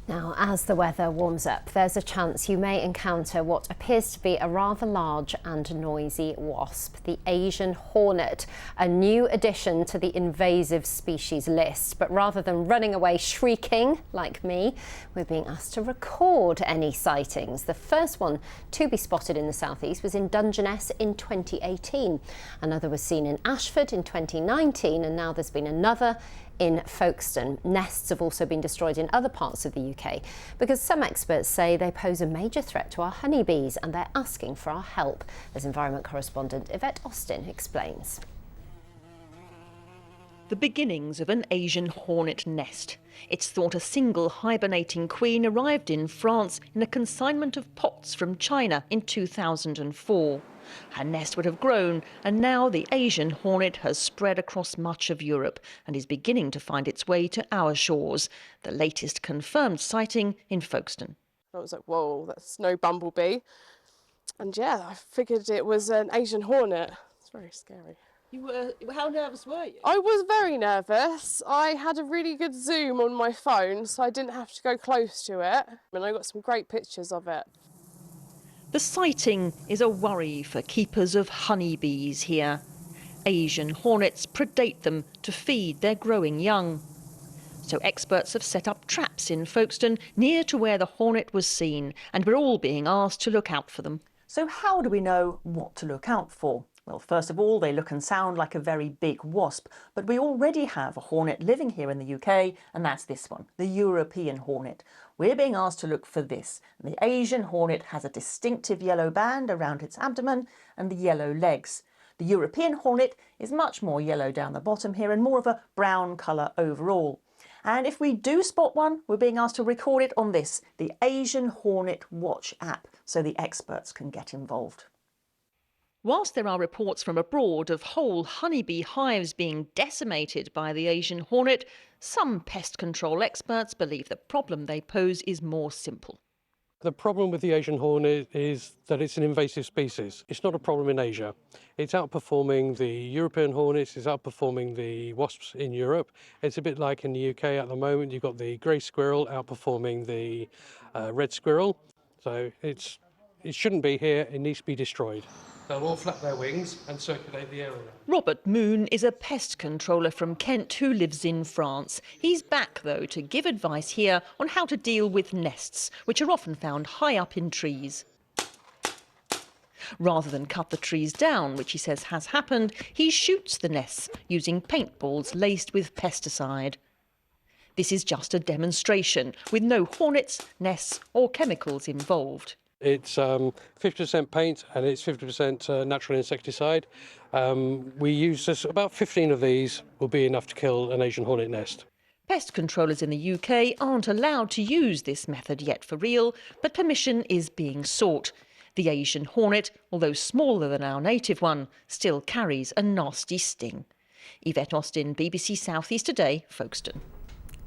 Now, as the weather warms up, there's a chance you may encounter what appears to be a rather large and noisy wasp, the Asian hornet, a new addition to the invasive species list. But rather than running away shrieking like me, we're being asked to record any sightings. The first one to be spotted in the southeast was in Dungeness in 2018. Another was seen in Ashford in 2019, and now there's been another in Folkestone. Nests have also been destroyed in other parts of the UK because some experts say they pose a major threat to our honeybees, and they're asking for our help, as environment correspondent Yvette Austin explains. The beginnings of an Asian hornet nest. It's thought a single hibernating queen arrived in France in a consignment of pots from China in 2004. Her nest would have grown, and now the Asian hornet has spread across much of Europe and is beginning to find its way to our shores. The latest confirmed sighting in Folkestone. I was like, whoa, that's no bumblebee. And yeah, I figured it was an Asian hornet. It's very scary. How nervous were you? I was very nervous. I had a really good zoom on my phone, so I didn't have to go close to it. And I got some great pictures of it. The sighting is a worry for keepers of honeybees here. Asian hornets predate them to feed their growing young. So experts have set up traps in Folkestone near to where the hornet was seen, and we're all being asked to look out for them. So how do we know what to look out for? Well, first of all, they look and sound like a very big wasp, but we already have a hornet living here in the UK, and that's this one, the European hornet. We're being asked to look for this. The Asian hornet has a distinctive yellow band around its abdomen and the yellow legs. The European hornet is much more yellow down the bottom here and more of a brown colour overall. And if we do spot one, we're being asked to record it on this, the Asian Hornet Watch app, so the experts can get involved. Whilst there are reports from abroad of whole honeybee hives being decimated by the Asian hornet, some pest control experts believe the problem they pose is more simple. The problem with the Asian hornet is that it's an invasive species. It's not a problem in Asia. It's outperforming the European hornets, it's outperforming the wasps in Europe. It's a bit like in the UK at the moment, you've got the grey squirrel outperforming the red squirrel. So it shouldn't be here, it needs to be destroyed. They'll all flap their wings and circulate the air around. Robert Moon is a pest controller from Kent who lives in France. He's back, though, to give advice here on how to deal with nests, which are often found high up in trees. Rather than cut the trees down, which he says has happened, he shoots the nests using paintballs laced with pesticide. This is just a demonstration, with no hornets, nests or chemicals involved. It's 50% paint and it's 50% natural insecticide. We use this, about 15 of these will be enough to kill an Asian hornet nest. Pest controllers in the UK aren't allowed to use this method yet for real, but permission is being sought. The Asian hornet, although smaller than our native one, still carries a nasty sting. Yvette Austin, BBC South East Today, Folkestone.